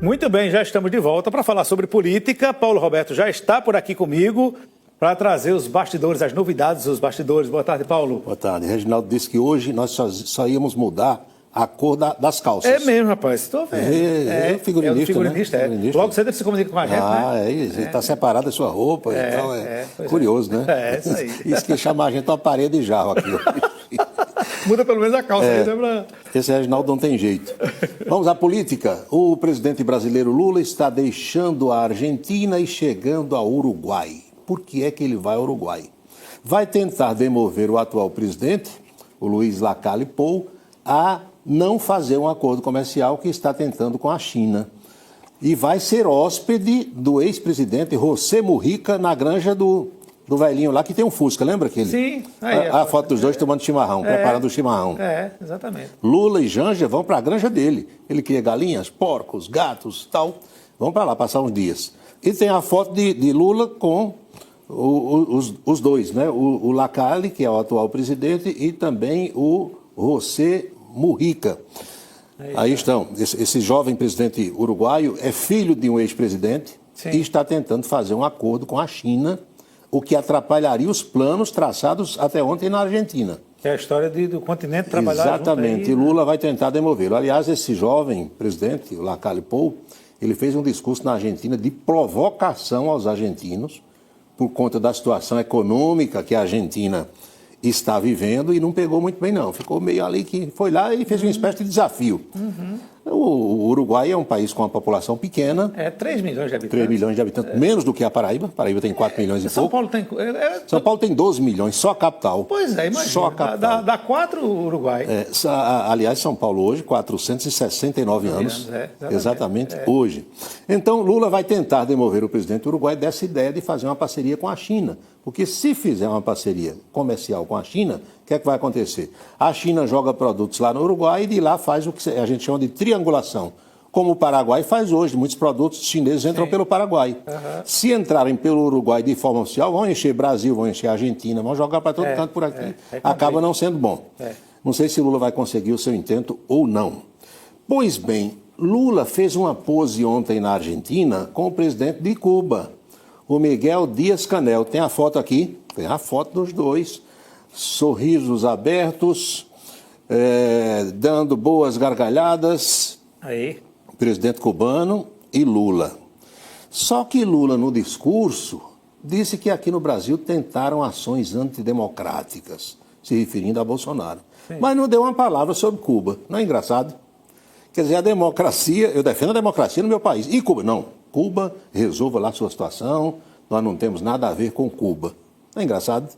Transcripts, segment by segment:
Muito bem, já estamos de volta para falar sobre política. Paulo Roberto já está por aqui comigo para trazer os bastidores, as novidades dos bastidores. Boa tarde, Paulo. Boa tarde. Reginaldo disse que hoje nós só íamos mudar a cor das calças. É mesmo, rapaz. Estou vendo. É figurinista, o figurinista, né? é. Figurinista. Logo cedo ele se comunica com a gente, né? Está separado da sua roupa e tal. Curioso, né? É, isso aí. Isso que chama a gente uma parede de jarro aqui. Muda pelo menos a calça aí, né? Esse Reginaldo não tem jeito. Vamos à política. O presidente brasileiro Lula está deixando a Argentina e chegando ao Uruguai. Por que é que ele vai ao Uruguai? Vai tentar demover o atual presidente, o Luiz Lacalle Pou, a não fazer um acordo comercial que está tentando com a China. E vai ser hóspede do ex-presidente José Mujica na granja do velhinho lá, que tem um Fusca, lembra aquele? Sim. Aí, a foto dos dois tomando chimarrão, preparando o chimarrão. Exatamente. Lula e Janja vão para a granja dele. Ele cria galinhas, porcos, gatos, tal. Vão para lá passar uns dias. E tem a foto de Lula com os dois, né? O Lacalle, que é o atual presidente, e também o José Mujica. Aí estão. Esse jovem presidente uruguaio é filho de um ex-presidente e está tentando fazer um acordo com a China, o que atrapalharia os planos traçados até ontem na Argentina. Que é a história do continente trabalhar Exatamente. junto aí, E Lula vai tentar demovê-lo. Aliás, esse jovem presidente, o Lacalle Pou, ele fez um discurso na Argentina de provocação aos argentinos por conta da situação econômica que a Argentina está vivendo e não pegou muito bem, não. Ficou meio ali que foi lá e fez uma espécie de desafio. O Uruguai é um país com uma população pequena. 3 milhões de habitantes. 3 milhões de habitantes, menos do que a Paraíba. A Paraíba tem 4 milhões e São pouco. Paulo tem... São Paulo tem 12 milhões, só a capital. Pois é, imagina. Só a capital. Dá 4 o Uruguai. Aliás, São Paulo hoje, 469 anos. Exatamente. É. Hoje. Então, Lula vai tentar demover o presidente do Uruguai dessa ideia de fazer uma parceria com a China. Porque se fizer uma parceria comercial com a China, o que é que vai acontecer? A China joga produtos lá no Uruguai e de lá faz o que a gente chama de triangulação. Como o Paraguai faz hoje, muitos produtos chineses entram pelo Paraguai. Se entrarem pelo Uruguai de forma oficial, vão encher Brasil, vão encher Argentina, vão jogar para todo canto por aqui. Acaba não sendo bom. Não sei se Lula vai conseguir o seu intento ou não. Pois bem, Lula fez uma pose ontem na Argentina com o presidente de Cuba, o Miguel Díaz-Canel. Tem a foto aqui, tem a foto dos dois, sorrisos abertos, dando boas gargalhadas. Aí. Presidente cubano e Lula. Só que Lula, no discurso, disse que aqui no Brasil tentaram ações antidemocráticas, se referindo a Bolsonaro. Mas não deu uma palavra sobre Cuba. Não é engraçado? Quer dizer, a democracia, eu defendo a democracia no meu país. E Cuba? Não. Cuba, resolva lá a sua situação, nós não temos nada a ver com Cuba. Não é engraçado?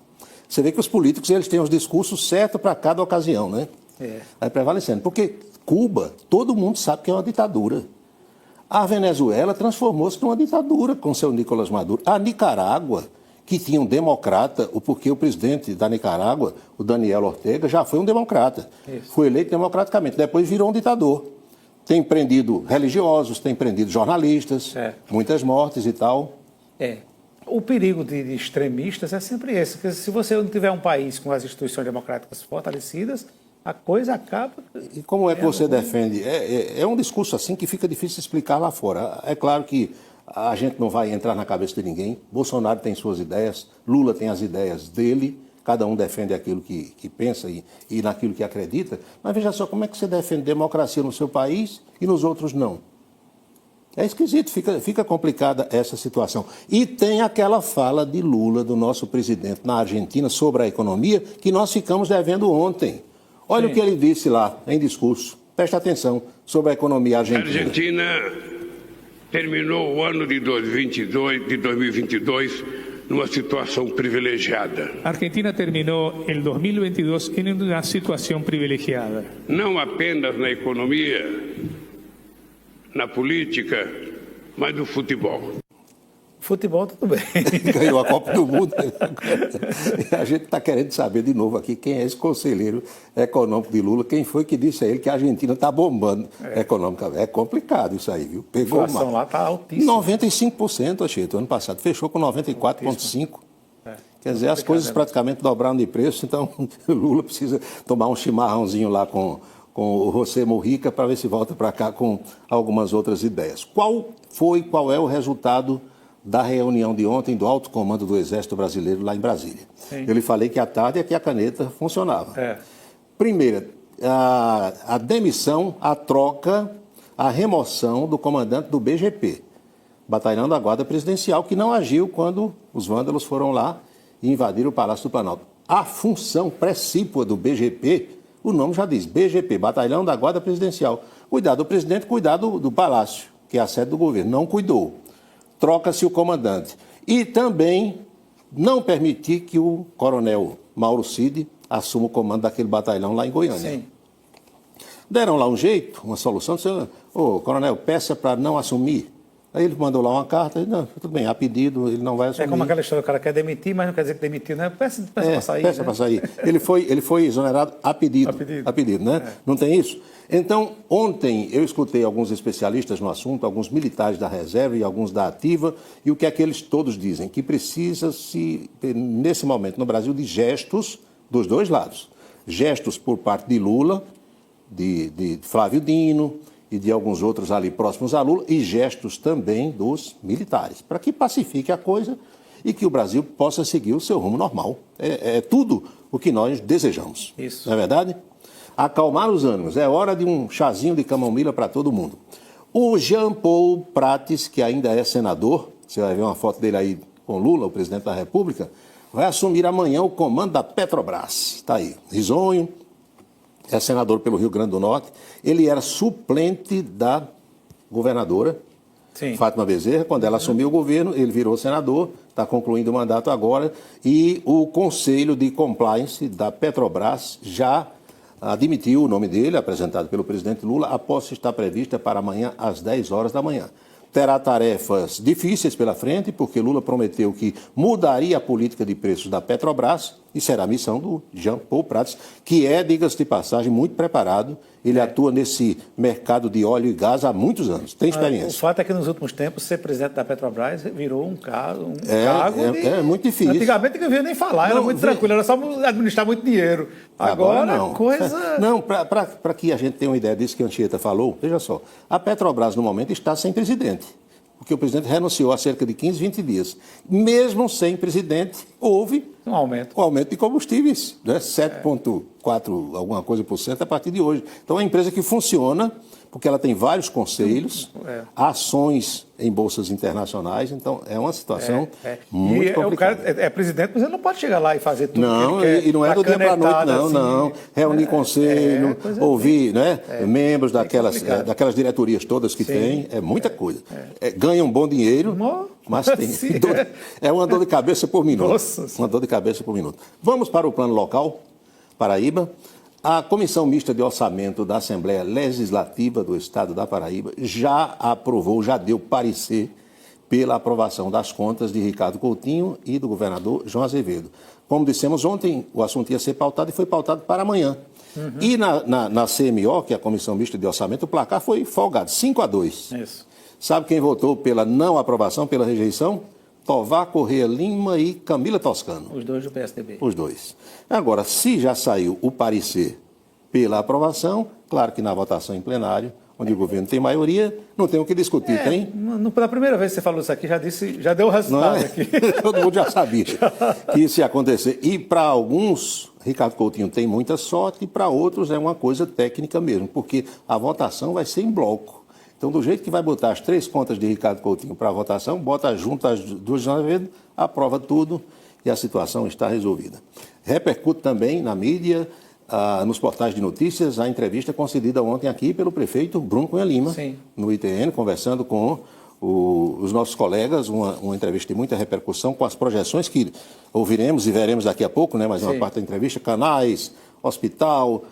Você vê que os políticos eles têm os discursos certos para cada ocasião, né? Vai prevalecendo. Porque Cuba, todo mundo sabe que é uma ditadura. A Venezuela transformou-se numa ditadura com seu Nicolás Maduro. A Nicarágua, que tinha um democrata, porque o presidente da Nicarágua, o Daniel Ortega, já foi um democrata. Foi eleito democraticamente, depois virou um ditador. Tem prendido religiosos, tem prendido jornalistas, muitas mortes e tal. O perigo de extremistas é sempre esse, porque se você não tiver um país com as instituições democráticas fortalecidas, a coisa acaba... E como é que você defende? É um discurso assim que fica difícil explicar lá fora. É claro que a gente não vai entrar na cabeça de ninguém. Bolsonaro tem suas ideias, Lula tem as ideias dele, cada um defende aquilo que pensa e naquilo que acredita. Mas veja só, como é que você defende democracia no seu país e nos outros não? É esquisito, fica complicada essa situação. E tem aquela fala de Lula, do nosso presidente na Argentina, sobre a economia, que nós ficamos devendo ontem. Olha o que ele disse lá, em discurso. Preste atenção sobre a economia argentina. A Argentina terminou o ano de 2022 numa situação privilegiada. A Argentina terminou o 2022 em uma situação privilegiada. Não apenas na economia, na política, mas no futebol. Futebol, tudo bem. Ganhou a Copa do Mundo. A gente está querendo saber de novo aqui quem é esse conselheiro econômico de Lula, quem foi que disse a ele que a Argentina está bombando economicamente. É complicado isso aí, viu? Pegou a inflação lá está altíssima. 95%, Acheto, ano passado. Fechou com 94,5%. Quer dizer, as coisas praticamente dobraram de preço, então Lula precisa tomar um chimarrãozinho lá com o José Mujica para ver se volta para cá com algumas outras ideias. Qual é o resultado da reunião de ontem do alto comando do Exército Brasileiro lá em Brasília? Sim. Eu lhe falei que à tarde é que a caneta funcionava. Primeira, a demissão, a troca, a remoção do comandante do BGP, Batalhão da Guarda Presidencial, que não agiu quando os vândalos foram lá e invadiram o Palácio do Planalto. A função precípua do BGP, o nome já diz, BGP, Batalhão da Guarda Presidencial. Cuidar do presidente, cuidar do Palácio, que é a sede do governo. Não cuidou. Troca-se o comandante. E também não permitir que o coronel Mauro Cid assuma o comando daquele batalhão lá em Goiânia. Sim. Deram lá um jeito, uma solução, disseram, coronel, peça para não assumir. Aí ele mandou lá uma carta, não, tudo bem, a pedido, ele não vai assumir. É como aquela história, o cara quer demitir, mas não quer dizer que demitiu, né? Peça para sair. Peça para sair. Ele foi exonerado a pedido. A pedido, né? Não tem isso? Então, ontem eu escutei alguns especialistas no assunto, alguns militares da reserva e alguns da ativa, e o que é que eles todos dizem? Que precisa-se, nesse momento no Brasil, de gestos dos dois lados. Gestos por parte de Lula, de Flávio Dino e de alguns outros ali próximos a Lula, e gestos também dos militares, para que pacifique a coisa e que o Brasil possa seguir o seu rumo normal. É tudo o que nós desejamos. Isso. Não é verdade? Acalmar os ânimos. É hora de um chazinho de camomila para todo mundo. O Jean Paul Prates, que ainda é senador, você vai ver uma foto dele aí com Lula, o presidente da República, vai assumir amanhã o comando da Petrobras. Está aí, risonho, é senador pelo Rio Grande do Norte. Ele era suplente da governadora, Sim. Fátima Bezerra. Quando ela assumiu o governo, ele virou senador, está concluindo o mandato agora, e o Conselho de Compliance da Petrobras já admitiu o nome dele, apresentado pelo presidente Lula. A posse está prevista para amanhã às 10 horas da manhã. Terá tarefas difíceis pela frente, porque Lula prometeu que mudaria a política de preços da Petrobras, e será a missão do Jean Paul Prates, que é, diga-se de passagem, muito preparado. Ele atua nesse mercado de óleo e gás há muitos anos, tem experiência. O fato é que nos últimos tempos, ser presidente da Petrobras virou um cargo É muito difícil. Antigamente não havia nem falar, era muito tranquilo, era só administrar muito dinheiro. Agora não. Coisa... Não, para que a gente tenha uma ideia disso que a Anchieta falou, veja só, a Petrobras no momento está sem presidente, porque o presidente renunciou há cerca de 15, 20 dias. Mesmo sem presidente, houve um aumento. O aumento de combustíveis, né? 7,4 alguma coisa por cento a partir de hoje. Então é uma empresa que funciona, porque ela tem vários conselhos, ações em bolsas internacionais, então é uma situação muito complicada. O cara é presidente, mas ele não pode chegar lá e fazer tudo não, que ele quer. E não é do dia para a noite, não, assim, não. Reunir conselho, ouvir membros daquelas diretorias todas que tem, é muita coisa. Ganha um bom dinheiro, mas tem é uma dor de cabeça por minuto. Nossa. Uma dor de cabeça por minuto. Vamos para o plano local, Paraíba. A Comissão Mista de Orçamento da Assembleia Legislativa do Estado da Paraíba já aprovou, já deu parecer pela aprovação das contas de Ricardo Coutinho e do governador João Azevedo. Como dissemos ontem, o assunto ia ser pautado e foi pautado para amanhã. E na CMO, que é a Comissão Mista de Orçamento, o placar foi folgado, 5-2. Isso. Sabe quem votou pela não aprovação, pela rejeição? Tovar Correia Lima e Camila Toscano. Os dois do PSDB. Os dois. Agora, se já saiu o parecer pela aprovação, claro que na votação em plenário, onde o governo tem maioria, não tem o que discutir, tem? Pela primeira vez que você falou isso aqui, já deu o resultado aqui. Todo mundo já sabia que isso ia acontecer. E para alguns, Ricardo Coutinho tem muita sorte, e para outros é uma coisa técnica mesmo, porque a votação vai ser em bloco. Então, do jeito que vai botar as 3 contas de Ricardo Coutinho para a votação, bota junto as duas de Azevedo, aprova tudo e a situação está resolvida. Repercute também na mídia, nos portais de notícias, a entrevista concedida ontem aqui pelo prefeito Bruno Cunha Lima, no ITN, conversando com os nossos colegas, uma entrevista de muita repercussão, com as projeções que ouviremos e veremos daqui a pouco, né, mais uma parte da entrevista, canais, hospital,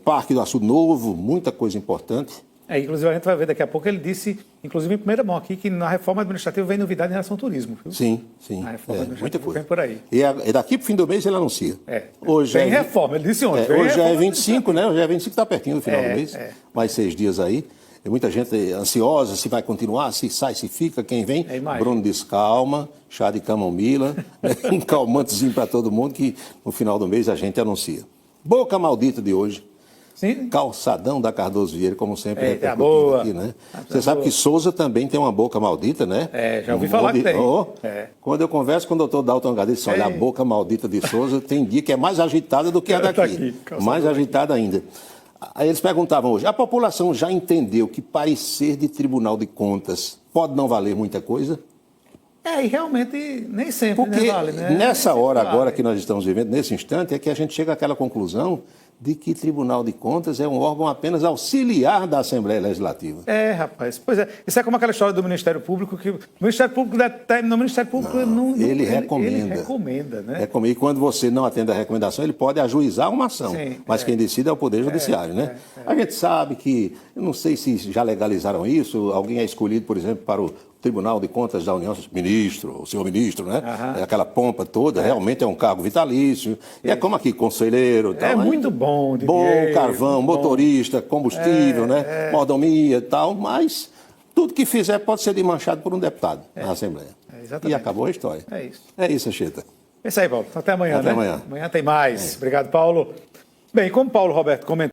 Parque do Açude Novo, muita coisa importante. Inclusive, a gente vai ver daqui a pouco, ele disse, inclusive em primeira mão aqui, que na reforma administrativa vem novidade em relação ao turismo. Viu? Sim. A reforma administrativa muita coisa. vem por aí. E daqui para o fim do mês ele anuncia. Hoje vem reforma, ele disse ontem. Hoje é 25, né? Hoje é 25, está pertinho do final do mês. Mais 6 dias aí. Tem muita gente ansiosa, se vai continuar, se sai, se fica, quem vem. Bruno diz calma, chá de camomila, um calmantezinho para todo mundo, que no final do mês a gente anuncia. Boca maldita de hoje. Sim. Calçadão da Cardoso Vieira, como sempre Eita, repercutindo boa. aqui, né? Ah, Você sabe boa. que Souza também tem uma boca maldita, né? Já ouvi falar que tem. Quando eu converso com o doutor Dalton Gadelha, diz, olha, a boca maldita de Souza tem dia que é mais agitada do que a daqui. Mais agitada ainda. Aí eles perguntavam hoje, a população já entendeu que parecer de Tribunal de Contas pode não valer muita coisa? E realmente nem sempre, Porque vale, né? nessa hora Vale. agora que nós estamos vivendo, nesse instante, é que a gente chega àquela conclusão de que Tribunal de Contas é um órgão apenas auxiliar da Assembleia Legislativa. Rapaz. Pois é. Isso é como aquela história do Ministério Público, que o Ministério Público determina, o Ministério Público Ele recomenda. Ele recomenda, né? E quando você não atende a recomendação, ele pode ajuizar uma ação. Sim, mas quem decide é o Poder Judiciário, né? A gente sabe que, eu não sei se já legalizaram isso, alguém é escolhido, por exemplo, para o Tribunal de Contas da União, ministro, o senhor ministro, né? É aquela pompa toda, realmente é um cargo vitalício. E é como aqui, conselheiro. Tal, muito bom. Bom, carvão, motorista, combustível, né? Mordomia e tal, mas tudo que fizer pode ser desmanchado por um deputado na Assembleia. Exatamente. E acabou a história. É isso. É isso, Anchieta. É isso aí, Paulo. Até amanhã, Até amanhã. Amanhã tem mais. Obrigado, Paulo. Bem, como Paulo Roberto comentou,